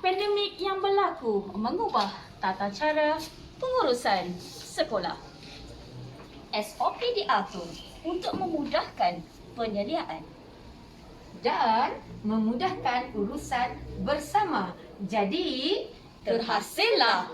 Pandemik yang berlaku mengubah tata cara pengurusan sekolah. SOP diatur untuk memudahkan penyediaan dan memudahkan urusan bersama. Jadi, terhasillah.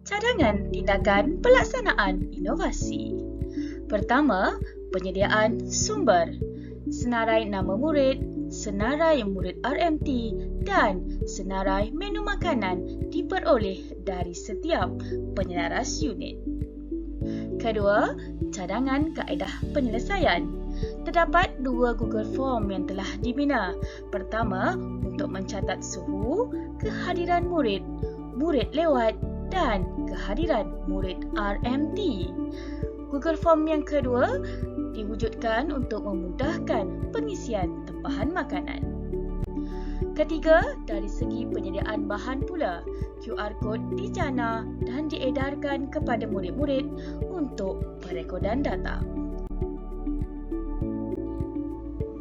Cadangan tindakan pelaksanaan inovasi. Pertama, penyediaan sumber. Senarai nama murid, senarai murid RMT dan senarai menu makanan diperoleh dari setiap penyelaras unit. Kedua, cadangan kaedah penyelesaian. Terdapat 2 Google Form yang telah dibina. Pertama, untuk mencatat suhu, kehadiran murid, murid lewat dan kehadiran murid RMT. Google Form yang kedua diwujudkan untuk memudahkan pengisian tempahan makanan. Ketiga, dari segi penyediaan bahan pula, QR Code dijana dan diedarkan kepada murid-murid untuk perekodan data.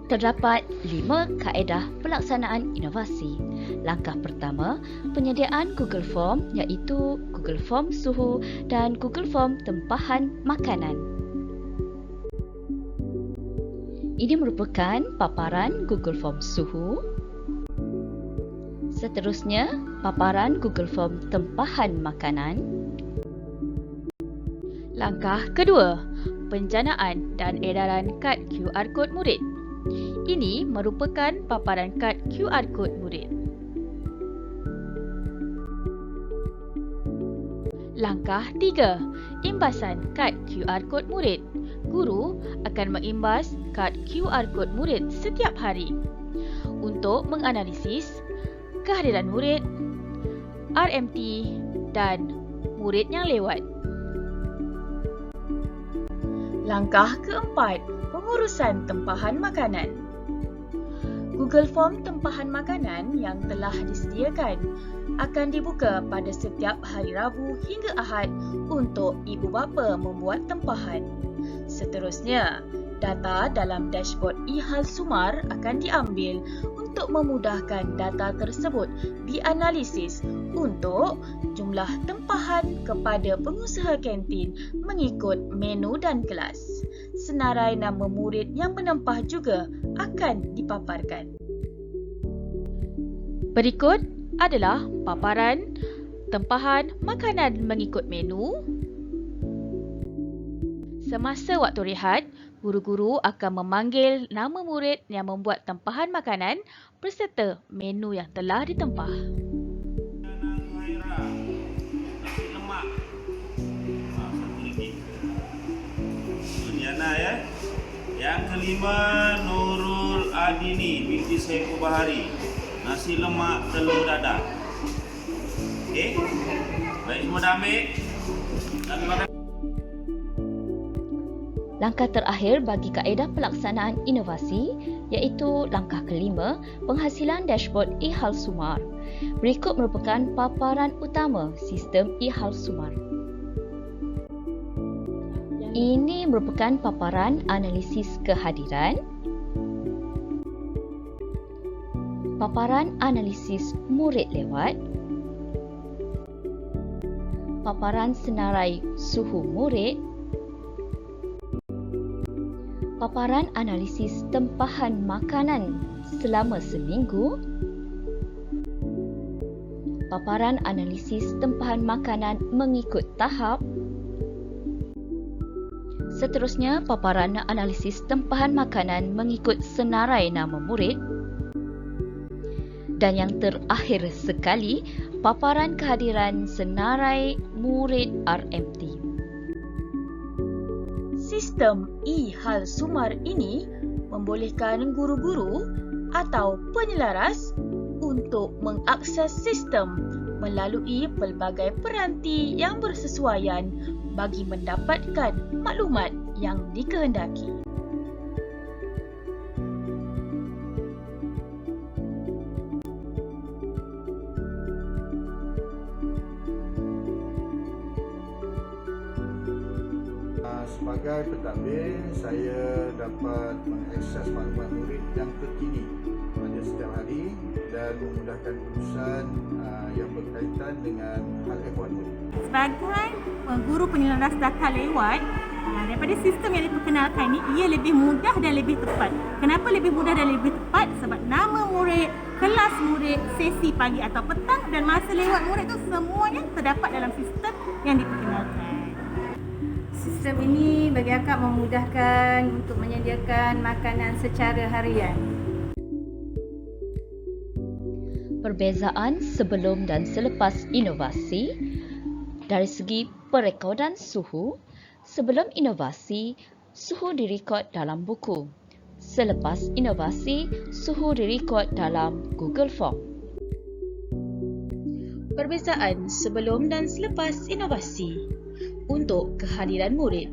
Terdapat 5 kaedah pelaksanaan inovasi. Langkah pertama, penyediaan Google Form iaitu Google Form suhu dan Google Form tempahan makanan. Ini merupakan paparan Google Form suhu. Seterusnya, paparan Google Form tempahan makanan. Langkah kedua, penjanaan dan edaran kad QR Code murid. Ini merupakan paparan kad QR Code murid. Langkah 3, imbasan kad QR Code murid. Guru akan mengimbas kad QR Code murid setiap hari untuk menganalisis kehadiran murid, RMT dan murid yang lewat. Langkah keempat, pengurusan tempahan makanan. Google Form tempahan makanan yang telah disediakan akan dibuka pada setiap hari Rabu hingga Ahad untuk ibu bapa membuat tempahan. Seterusnya, data dalam dashboard eHal Sumar akan diambil untuk memudahkan data tersebut dianalisis untuk jumlah tempahan kepada pengusaha kantin mengikut menu dan kelas. Senarai nama murid yang menempah juga akan dipaparkan. Berikut adalah paparan tempahan makanan mengikut menu. Semasa waktu rehat, guru-guru akan memanggil nama murid yang membuat tempahan makanan berserta menu yang telah ditempah. Ya. Yang kelima, Nurul Adini binti Saifu Bahari, nasi lemak telur dadah. Okey, baik, semua dah ambil. Langkah terakhir bagi kaedah pelaksanaan inovasi iaitu langkah kelima, penghasilan dashboard eHAL Sumar. Berikut merupakan paparan utama sistem eHAL Sumar. Ini merupakan paparan analisis kehadiran, paparan analisis murid lewat, paparan senarai suhu murid, paparan analisis tempahan makanan selama seminggu, paparan analisis tempahan makanan mengikut tahap, seterusnya paparan analisis tempahan makanan mengikut senarai nama murid, dan yang terakhir sekali, paparan kehadiran senarai murid RMT. Sistem eHAL Sumar ini membolehkan guru-guru atau penyelaras untuk mengakses sistem melalui pelbagai peranti yang bersesuaian bagi mendapatkan maklumat yang dikehendaki. Sebagai pentadbir, saya dapat mengakses maklumat murid yang terkini pada setiap hari dan memudahkan urusan yang berkaitan dengan hal ehwal murid. Sebagai guru penyelaras data lewat, daripada sistem yang diperkenalkan ini, ia lebih mudah dan lebih tepat. Kenapa lebih mudah dan lebih tepat? Sebab nama murid, kelas murid, sesi pagi atau petang dan masa lewat murid itu semuanya terdapat dalam sistem yang diperkenalkan. Sistem ini bagi akak memudahkan untuk menyediakan makanan secara harian. Perbezaan sebelum dan selepas inovasi dari segi perekodan suhu. Sebelum inovasi, suhu direkod dalam buku. Selepas inovasi, suhu direkod dalam Google Form. Perbezaan sebelum dan selepas inovasi. Untuk kehadiran murid.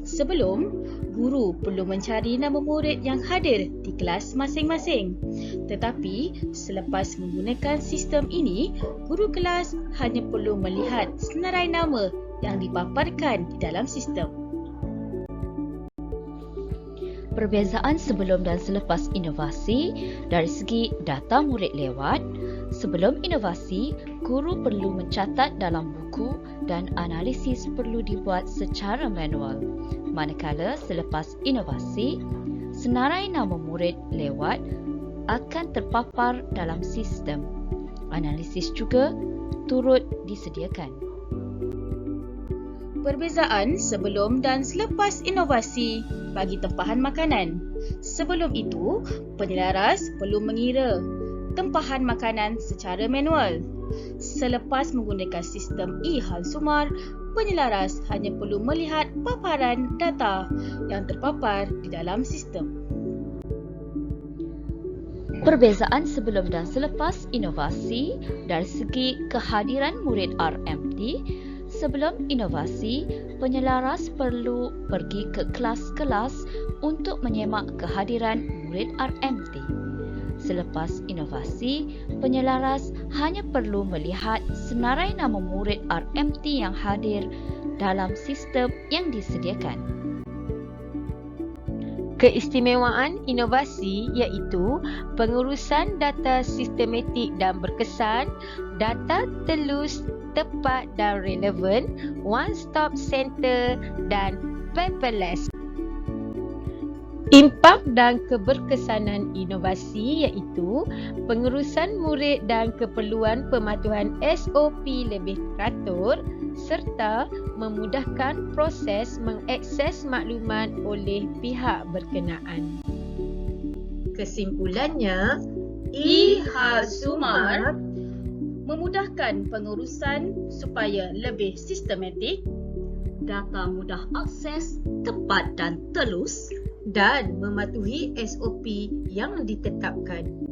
Sebelum, guru perlu mencari nama murid yang hadir di kelas masing-masing. Tetapi, selepas menggunakan sistem ini, guru kelas hanya perlu melihat senarai nama yang dipaparkan di dalam sistem. Perbezaan sebelum dan selepas inovasi dari segi data murid lewat. Sebelum inovasi, guru perlu mencatat dalam buku dan analisis perlu dibuat secara manual. Manakala selepas inovasi, senarai nama murid lewat akan terpapar dalam sistem. Analisis juga turut disediakan. Perbezaan sebelum dan selepas inovasi bagi tempahan makanan. Sebelum itu, penyelaras perlu mengira tempahan makanan secara manual. Selepas menggunakan sistem eHAL Sumar, penyelaras hanya perlu melihat paparan data yang terpapar di dalam sistem. Perbezaan sebelum dan selepas inovasi dari segi kehadiran murid RMT. Sebelum inovasi, penyelaras perlu pergi ke kelas-kelas untuk menyemak kehadiran murid RMT. Selepas inovasi, penyelaras hanya perlu melihat senarai nama murid RMT yang hadir dalam sistem yang disediakan. Keistimewaan inovasi iaitu pengurusan data sistematik dan berkesan, data telus, tepat dan relevan, one-stop center dan paperless. Impak dan keberkesanan inovasi iaitu pengurusan murid dan keperluan pematuhan SOP lebih teratur serta memudahkan proses mengakses maklumat oleh pihak berkenaan. Kesimpulannya, eHAL Sumar memudahkan pengurusan supaya lebih sistematik, Data mudah akses, tepat dan telus. dan mematuhi SOP yang ditetapkan.